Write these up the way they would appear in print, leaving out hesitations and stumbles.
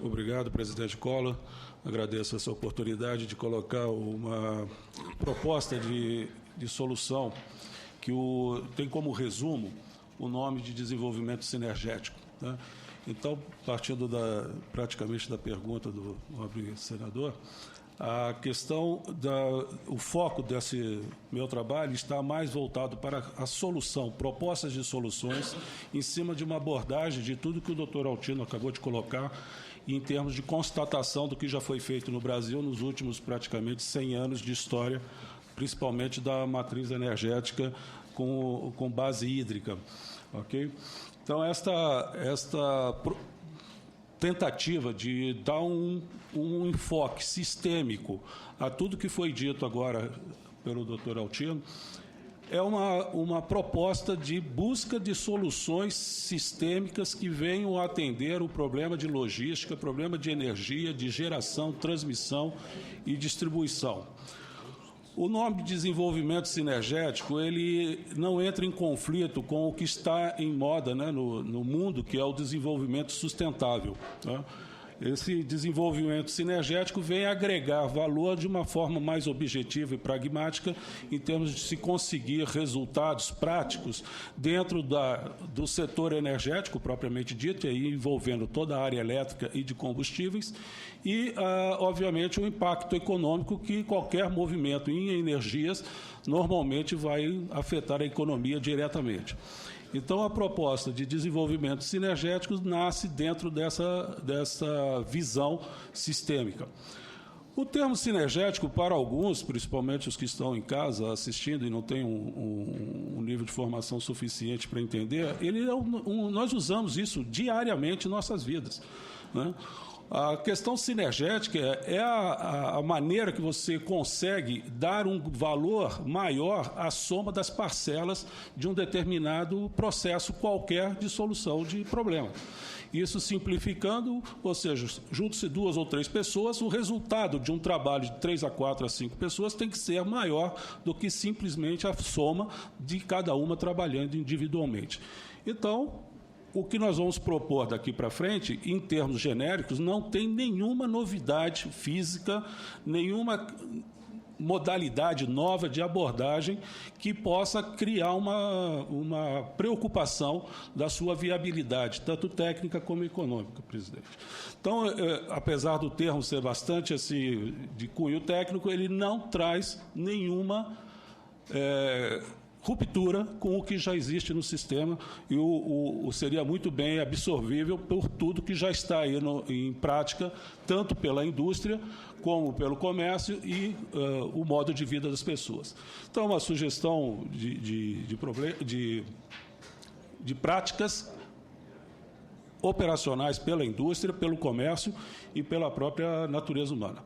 Obrigado, presidente Collor. Agradeço essa oportunidade de colocar uma proposta de solução que tem como resumo o nome de desenvolvimento sinergético, né? Então, partindo praticamente da pergunta do nobre senador, a questão o foco desse meu trabalho está mais voltado para a solução, propostas de soluções, em cima de uma abordagem de tudo que o doutor Altino acabou de colocar, em termos de constatação do que já foi feito no Brasil nos últimos praticamente 100 anos de história, principalmente da matriz energética com base hídrica. Okay? Então, esta tentativa de dar um enfoque sistêmico a tudo que foi dito agora pelo doutor Altino é uma proposta de busca de soluções sistêmicas que venham a atender o problema de logística, problema de energia, de geração, transmissão e distribuição. O nome de desenvolvimento sinergético ele não entra em conflito com o que está em moda, né, no mundo, que é o desenvolvimento sustentável, tá? Esse desenvolvimento sinergético vem agregar valor de uma forma mais objetiva e pragmática em termos de se conseguir resultados práticos dentro do setor energético propriamente dito, e aí envolvendo toda a área elétrica e de combustíveis, e, obviamente, o impacto econômico que qualquer movimento em energias normalmente vai afetar a economia diretamente. Então, a proposta de desenvolvimento sinergético nasce dentro dessa visão sistêmica. O termo sinergético, para alguns, principalmente os que estão em casa assistindo e não têm um nível de formação suficiente para entender, nós usamos isso diariamente em nossas vidas, né? A questão sinergética é a maneira que você consegue dar um valor maior à soma das parcelas de um determinado processo qualquer de solução de problema. Isso simplificando, ou seja, juntam-se 2 ou 3 pessoas, o resultado de um trabalho de 3 a 4 a 5 pessoas tem que ser maior do que simplesmente a soma de cada uma trabalhando individualmente. Então, o que nós vamos propor daqui para frente, em termos genéricos, não tem nenhuma novidade física, nenhuma modalidade nova de abordagem que possa criar uma preocupação da sua viabilidade, tanto técnica como econômica, presidente. Então, apesar do termo ser bastante assim, de cunho técnico, ele não traz nenhuma ruptura com o que já existe no sistema e seria muito bem absorvível por tudo que já está aí em prática, tanto pela indústria como pelo comércio e o modo de vida das pessoas. Então, uma sugestão de práticas operacionais pela indústria, pelo comércio e pela própria natureza humana.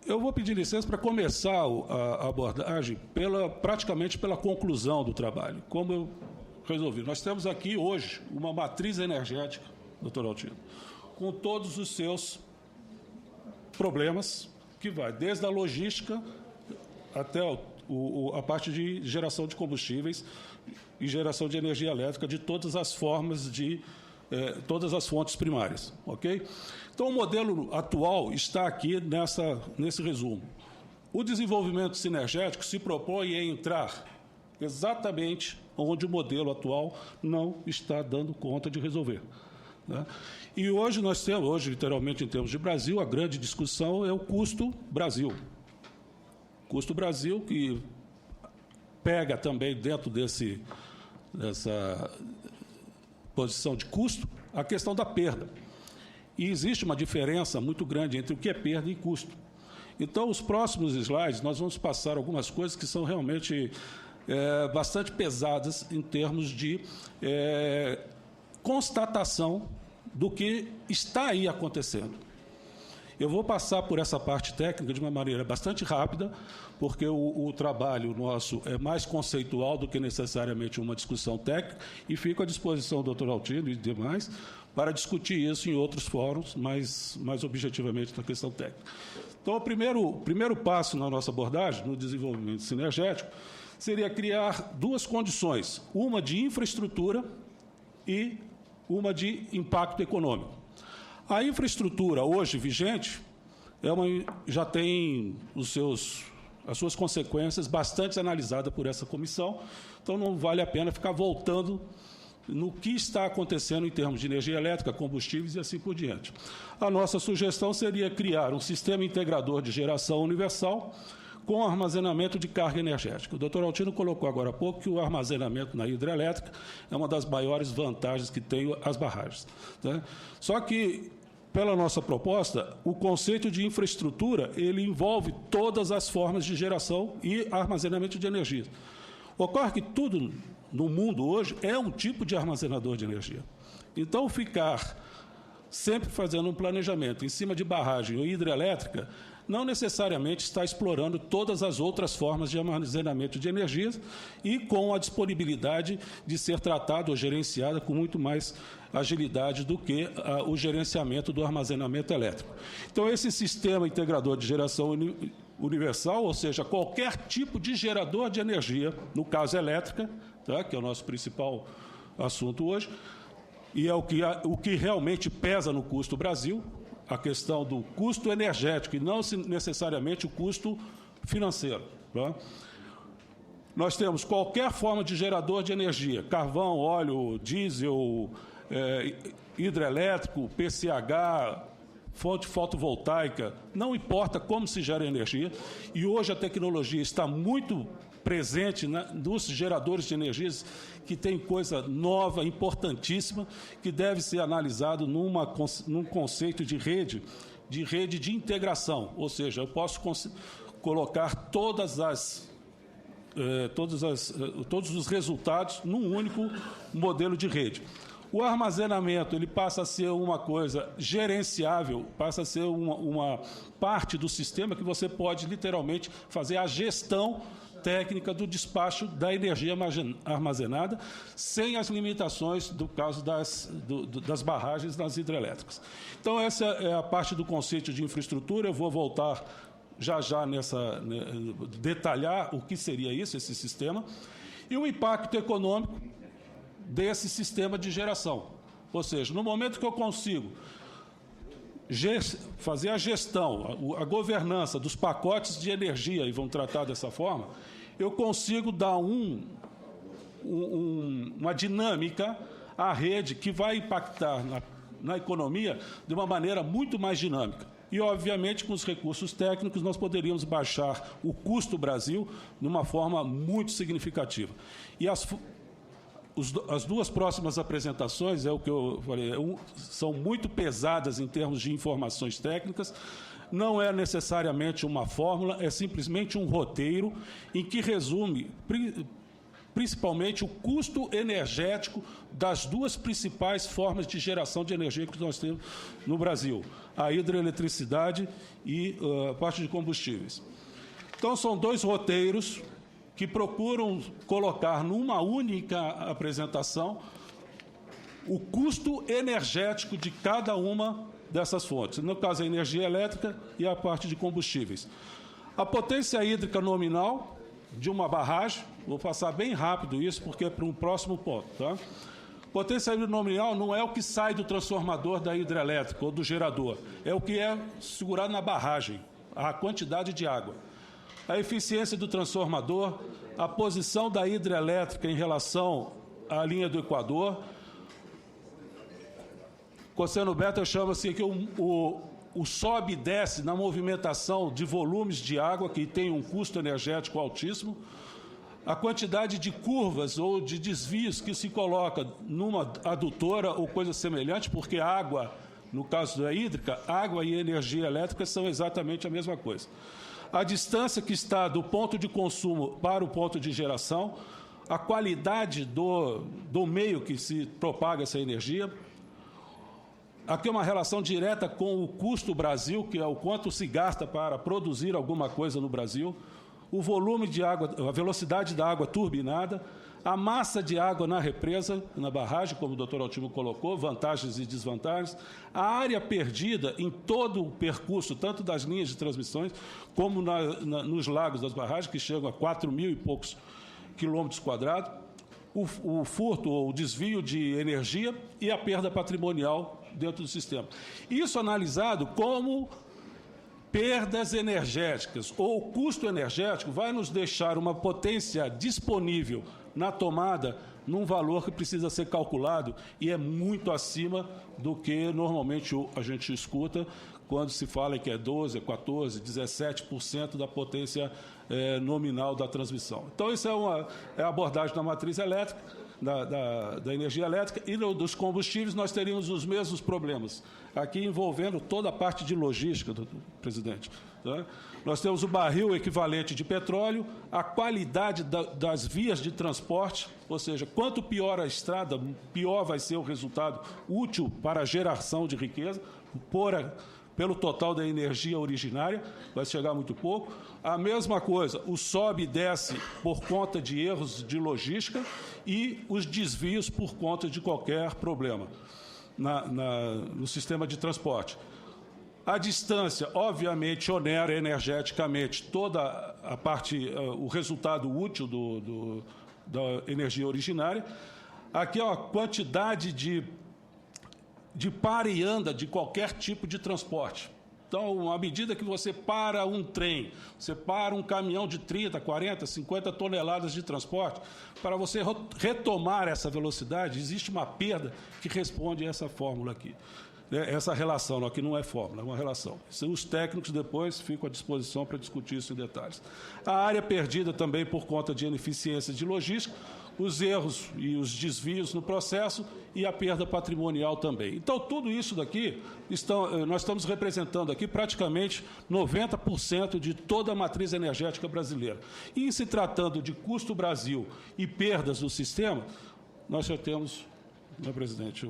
Eu vou pedir licença para começar a abordagem praticamente pela conclusão do trabalho. Como eu resolvi. Nós temos aqui hoje uma matriz energética, doutor Altino, com todos os seus problemas, que vai desde a logística até a parte de geração de combustíveis e geração de energia elétrica de todas as formas todas as fontes primárias, ok? Então, o modelo atual está aqui nesse resumo. O desenvolvimento sinergético se propõe a entrar exatamente onde o modelo atual não está dando conta de resolver, né? E hoje nós temos, literalmente em termos de Brasil, a grande discussão é o custo Brasil. Custo Brasil, que pega também dentro dessa posição de custo, a questão da perda. E existe uma diferença muito grande entre o que é perda e custo. Então, os próximos slides, nós vamos passar algumas coisas que são realmente bastante pesadas em termos de constatação do que está aí acontecendo. Eu vou passar por essa parte técnica de uma maneira bastante rápida, porque o trabalho nosso é mais conceitual do que necessariamente uma discussão técnica, e fico à disposição do Dr. Altino e demais para discutir isso em outros fóruns, mais objetivamente na questão técnica. Então, o primeiro passo na nossa abordagem, no desenvolvimento sinergético, seria criar 2 condições, uma de infraestrutura e uma de impacto econômico. A infraestrutura hoje vigente já tem as suas consequências bastante analisadas por essa comissão, então não vale a pena ficar voltando no que está acontecendo em termos de energia elétrica, combustíveis e assim por diante. A nossa sugestão seria criar um sistema integrador de geração universal com armazenamento de carga energética. O doutor Altino colocou agora há pouco que o armazenamento na hidrelétrica é uma das maiores vantagens que tem as barragens, né? Só que, pela nossa proposta, o conceito de infraestrutura ele envolve todas as formas de geração e armazenamento de energia. Ocorre que tudo no mundo hoje é um tipo de armazenador de energia. Então, ficar sempre fazendo um planejamento em cima de barragem ou hidrelétrica não necessariamente está explorando todas as outras formas de armazenamento de energias e com a disponibilidade de ser tratado ou gerenciada com muito mais agilidade do que o gerenciamento do armazenamento elétrico. Então, esse sistema integrador de geração universal, ou seja, qualquer tipo de gerador de energia, no caso elétrica, tá, que é o nosso principal assunto hoje, e é o que realmente pesa no custo Brasil, a questão do custo energético e não necessariamente o custo financeiro. Tá? Nós temos qualquer forma de gerador de energia, carvão, óleo, diesel, hidrelétrico, PCH, fonte fotovoltaica, não importa como se gera energia, e hoje a tecnologia está muito presente nos geradores de energias, que tem coisa nova, importantíssima, que deve ser analisado num conceito de rede de integração, ou seja, eu posso colocar todos os resultados num único modelo de rede. O armazenamento ele passa a ser uma coisa gerenciável, passa a ser uma parte do sistema que você pode literalmente fazer a gestão técnica do despacho da energia armazenada, sem as limitações do caso das barragens nas hidrelétricas. Então, essa é a parte do conceito de infraestrutura. Eu vou voltar já detalhar o que seria isso, esse sistema, e o impacto econômico desse sistema de geração. Ou seja, no momento que eu consigo fazer a gestão, a governança dos pacotes de energia, e vão tratar dessa forma, eu consigo dar uma dinâmica à rede que vai impactar na economia de uma maneira muito mais dinâmica. E, obviamente, com os recursos técnicos, nós poderíamos baixar o custo Brasil de uma forma muito significativa. E as duas próximas apresentações, é o que eu falei, são muito pesadas em termos de informações técnicas, não é necessariamente uma fórmula, é simplesmente um roteiro em que resume principalmente o custo energético das duas principais formas de geração de energia que nós temos no Brasil, a hidroeletricidade e a parte de combustíveis. Então, são dois roteiros que procuram colocar numa única apresentação o custo energético de cada uma dessas fontes. No caso, a energia elétrica e a parte de combustíveis. A potência hídrica nominal de uma barragem, vou passar bem rápido isso, porque é para um próximo ponto. Tá? Potência hídrica nominal não é o que sai do transformador da hidrelétrica ou do gerador, é o que é segurado na barragem, a quantidade de água. A eficiência do transformador, a posição da hidrelétrica em relação à linha do Equador. Cosseno Beta chama-se que o sobe e desce na movimentação de volumes de água, que tem um custo energético altíssimo, a quantidade de curvas ou de desvios que se coloca numa adutora ou coisa semelhante, porque a água, no caso da hídrica, água e energia elétrica são exatamente a mesma coisa. A distância que está do ponto de consumo para o ponto de geração, a qualidade do meio que se propaga essa energia. Aqui é uma relação direta com o custo Brasil, que é o quanto se gasta para produzir alguma coisa no Brasil, o volume de água, a velocidade da água turbinada, a massa de água na represa, na barragem, como o doutor Altino colocou, vantagens e desvantagens, a área perdida em todo o percurso, tanto das linhas de transmissões, como nos lagos das barragens, que chegam a 4.000 e poucos quilômetros quadrados, o furto ou o desvio de energia e a perda patrimonial dentro do sistema. Isso analisado como perdas energéticas ou custo energético vai nos deixar uma potência disponível na tomada num valor que precisa ser calculado e é muito acima do que normalmente a gente escuta quando se fala que é 12%, 14%, 17% da potência nominal da transmissão. Então, isso é a abordagem da matriz elétrica, da energia elétrica, e dos combustíveis nós teríamos os mesmos problemas, aqui envolvendo toda a parte de logística, presidente. Tá? Nós temos o barril equivalente de petróleo, a qualidade das vias de transporte, ou seja, quanto pior a estrada, pior vai ser o resultado útil para a geração de riqueza, pelo total da energia originária, vai chegar muito pouco. A mesma coisa, o sobe e desce por conta de erros de logística e os desvios por conta de qualquer problema no sistema de transporte. A distância, obviamente, onera energeticamente toda a parte, o resultado útil da energia originária. Aqui é a quantidade de para e anda de qualquer tipo de transporte. Então, à medida que você para um trem, você para um caminhão de 30, 40, 50 toneladas de transporte, para você retomar essa velocidade, existe uma perda que responde a essa fórmula aqui. Essa relação, aqui não é fórmula, é uma relação. Os técnicos depois ficam à disposição para discutir isso em detalhes. A área perdida também por conta de ineficiência de logística, os erros e os desvios no processo e a perda patrimonial também. Então, tudo isso daqui, nós estamos representando aqui praticamente 90% de toda a matriz energética brasileira. E, em se tratando de custo Brasil e perdas do sistema, nós já temos, presidente,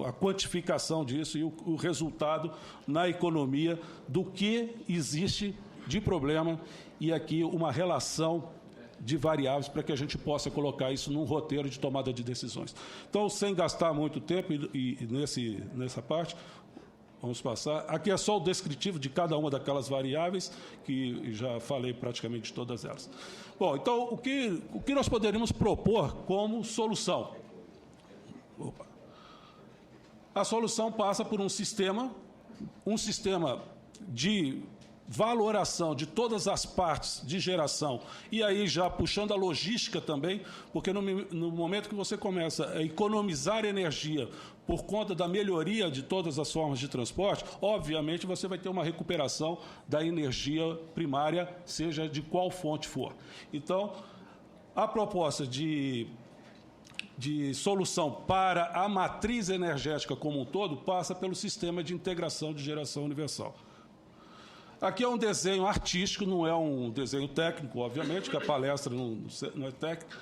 a quantificação disso e o resultado na economia do que existe de problema e aqui uma relação de variáveis para que a gente possa colocar isso num roteiro de tomada de decisões. Então, sem gastar muito tempo nessa parte, vamos passar. Aqui é só o descritivo de cada uma daquelas variáveis, que já falei praticamente de todas elas. Bom, então, o que nós poderíamos propor como solução? A solução passa por um sistema de valoração de todas as partes de geração, e aí já puxando a logística também, porque no momento que você começa a economizar energia por conta da melhoria de todas as formas de transporte, obviamente você vai ter uma recuperação da energia primária, seja de qual fonte for. Então, a proposta de solução para a matriz energética como um todo passa pelo sistema de integração de geração universal. Aqui é um desenho artístico, não é um desenho técnico, obviamente, que a palestra não é técnica.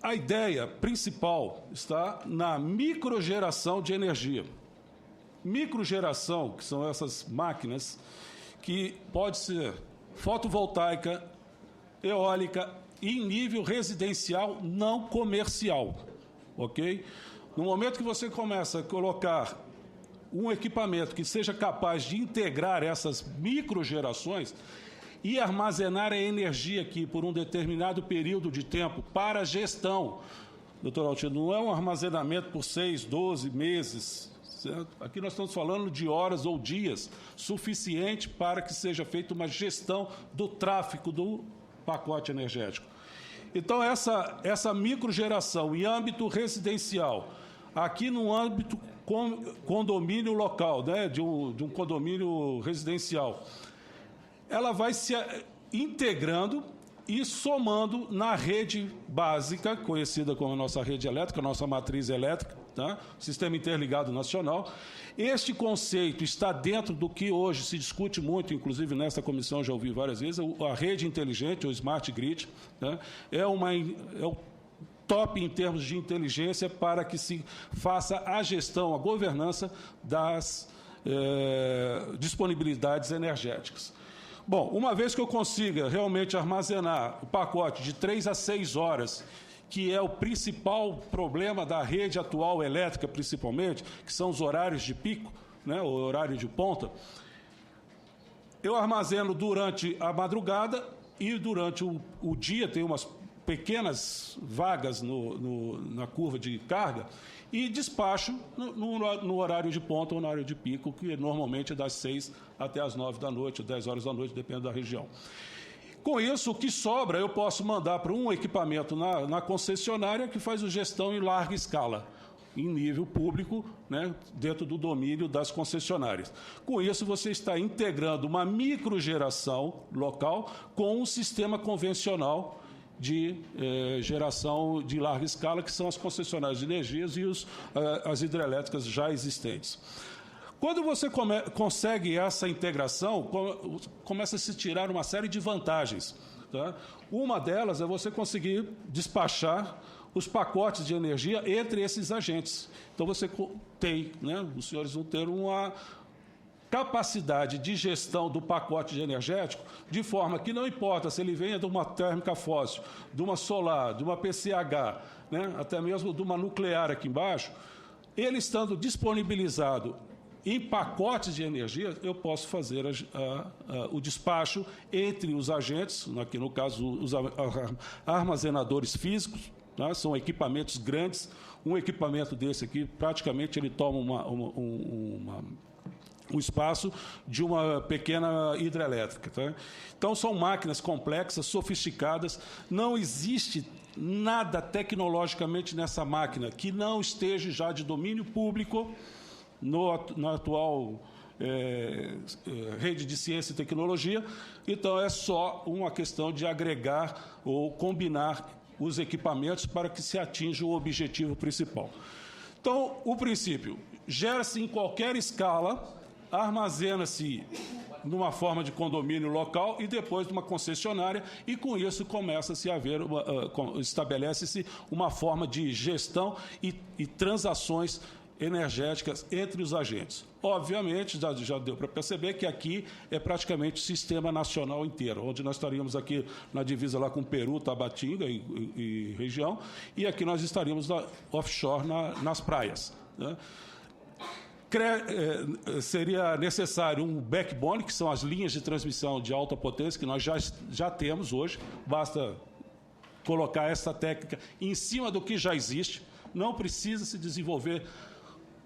A ideia principal está na microgeração de energia. Microgeração, que são essas máquinas, que pode ser fotovoltaica, eólica, e em nível residencial não comercial, ok? No momento que você começa a colocar um equipamento que seja capaz de integrar essas microgerações e armazenar a energia aqui por um determinado período de tempo para gestão, doutor Altino, não é um armazenamento por 6, 12 meses, certo? Aqui nós estamos falando de horas ou dias, suficiente para que seja feita uma gestão do tráfego do pacote energético. Então, essa microgeração em âmbito residencial, aqui no âmbito condomínio local, né, de um condomínio residencial, ela vai se integrando e somando na rede básica, conhecida como a nossa rede elétrica, a nossa matriz elétrica, tá? Sistema Interligado Nacional. Este conceito está dentro do que hoje se discute muito, inclusive nessa comissão já ouvi várias vezes, a rede inteligente, ou Smart Grid, né? É o top em termos de inteligência para que se faça a gestão, a governança das disponibilidades energéticas. Bom, uma vez que eu consiga realmente armazenar o pacote de 3 a 6 horas, que é o principal problema da rede atual elétrica, principalmente, que são os horários de pico, né, o horário de ponta, eu armazeno durante a madrugada e durante o dia, tem umas pequenas vagas na curva de carga e despacho no horário de ponta ou no horário de pico, que normalmente é das 6 até as 9 da noite, 10 horas da noite, depende da região. Com isso, o que sobra eu posso mandar para um equipamento na concessionária que faz a gestão em larga escala, em nível público, né, dentro do domínio das concessionárias. Com isso, você está integrando uma microgeração local com um sistema convencional de geração de larga escala, que são as concessionárias de energias e as hidrelétricas já existentes. Quando você consegue essa integração, começa a se tirar uma série de vantagens. Tá? Uma delas é você conseguir despachar os pacotes de energia entre esses agentes. Então, você tem, né, os senhores vão ter uma capacidade de gestão do pacote de energético, de forma que não importa se ele venha de uma térmica fóssil, de uma solar, de uma PCH, né, até mesmo de uma nuclear aqui embaixo, ele estando disponibilizado em pacotes de energia, eu posso fazer o despacho entre os agentes, aqui no caso os armazenadores físicos, tá? São equipamentos grandes. Um equipamento desse aqui, praticamente, ele toma o espaço de uma pequena hidrelétrica. Tá? Então, são máquinas complexas, sofisticadas. Não existe nada tecnologicamente nessa máquina que não esteja já de domínio público na atual rede de ciência e tecnologia. Então, é só uma questão de agregar ou combinar os equipamentos para que se atinja o objetivo principal. Então, o princípio, gera-se em qualquer escala, armazena-se numa forma de condomínio local e depois numa concessionária, e com isso começa-se a haver, estabelece-se uma forma de gestão e transações energéticas entre os agentes. Obviamente, já deu para perceber que aqui é praticamente o sistema nacional inteiro, onde nós estaríamos aqui na divisa lá com Peru, Tabatinga e região, e aqui nós estaríamos offshore nas praias. Né? Seria necessário um backbone, que são as linhas de transmissão de alta potência, que nós já temos hoje, basta colocar essa técnica em cima do que já existe, não precisa se desenvolver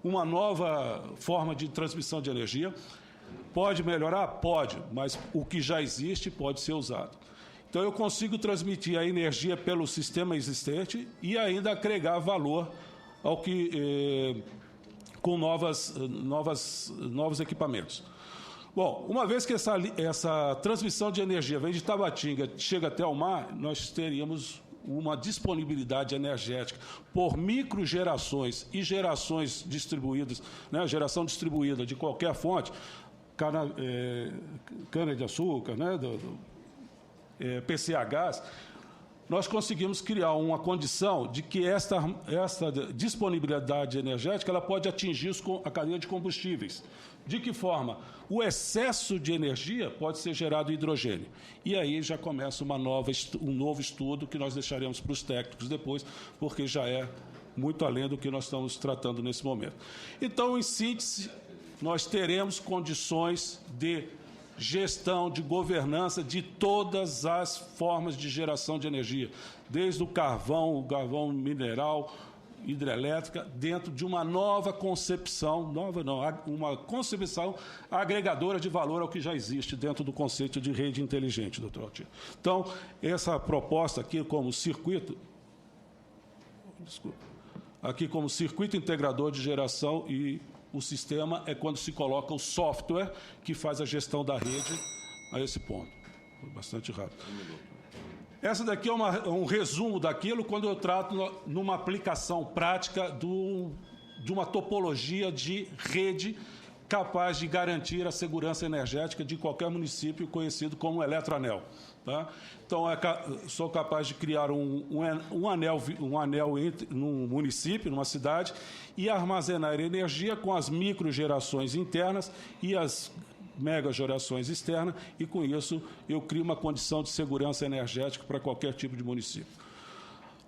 uma nova forma de transmissão de energia. Pode melhorar? Pode, mas o que já existe pode ser usado. Então, eu consigo transmitir a energia pelo sistema existente e ainda agregar valor ao que com novos equipamentos. Bom, uma vez que essa transmissão de energia vem de Tabatinga, chega até o mar, nós teríamos uma disponibilidade energética por microgerações e gerações distribuídas, né, geração distribuída de qualquer fonte, cana-de-açúcar, né, PCHs, nós conseguimos criar uma condição de que esta disponibilidade energética ela pode atingir a cadeia de combustíveis. De que forma? O excesso de energia pode ser gerado hidrogênio. E aí já começa um novo estudo que nós deixaremos para os técnicos depois, porque já é muito além do que nós estamos tratando nesse momento. Então, em síntese, nós teremos condições de gestão, de governança de todas as formas de geração de energia, desde o carvão mineral, hidrelétrica, dentro de uma nova concepção, uma concepção agregadora de valor ao que já existe dentro do conceito de rede inteligente, doutor Altiero. Então, essa proposta aqui como circuito integrador de geração, e o sistema é quando se coloca o software que faz a gestão da rede a esse ponto. Foi bastante rápido. Essa daqui é um resumo daquilo quando eu trato numa aplicação prática de uma topologia de rede capaz de garantir a segurança energética de qualquer município, conhecido como eletroanel. Tá? Então, sou capaz de criar um anel num município, numa cidade, e armazenar energia com as microgerações internas e as megagerações externas, e com isso eu crio uma condição de segurança energética para qualquer tipo de município.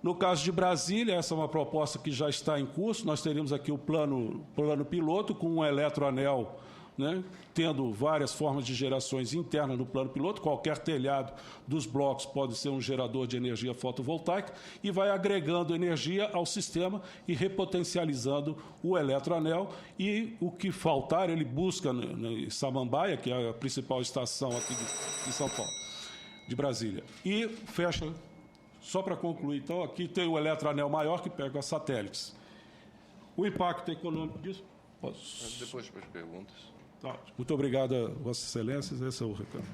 No caso de Brasília, essa é uma proposta que já está em curso. Nós teríamos aqui o plano piloto com um eletroanel né, tendo várias formas de gerações internas no plano piloto. Qualquer telhado dos blocos pode ser um gerador de energia fotovoltaica e vai agregando energia ao sistema e repotencializando o eletroanel. E o que faltar, ele busca em Samambaia, que é a principal estação aqui de São Paulo, de Brasília. E fecha, só para concluir, então, aqui tem o eletroanel maior que pega os satélites. O impacto econômico disso... Depois para as perguntas. Muito obrigado a Vossas Excelências. Esse é o recado.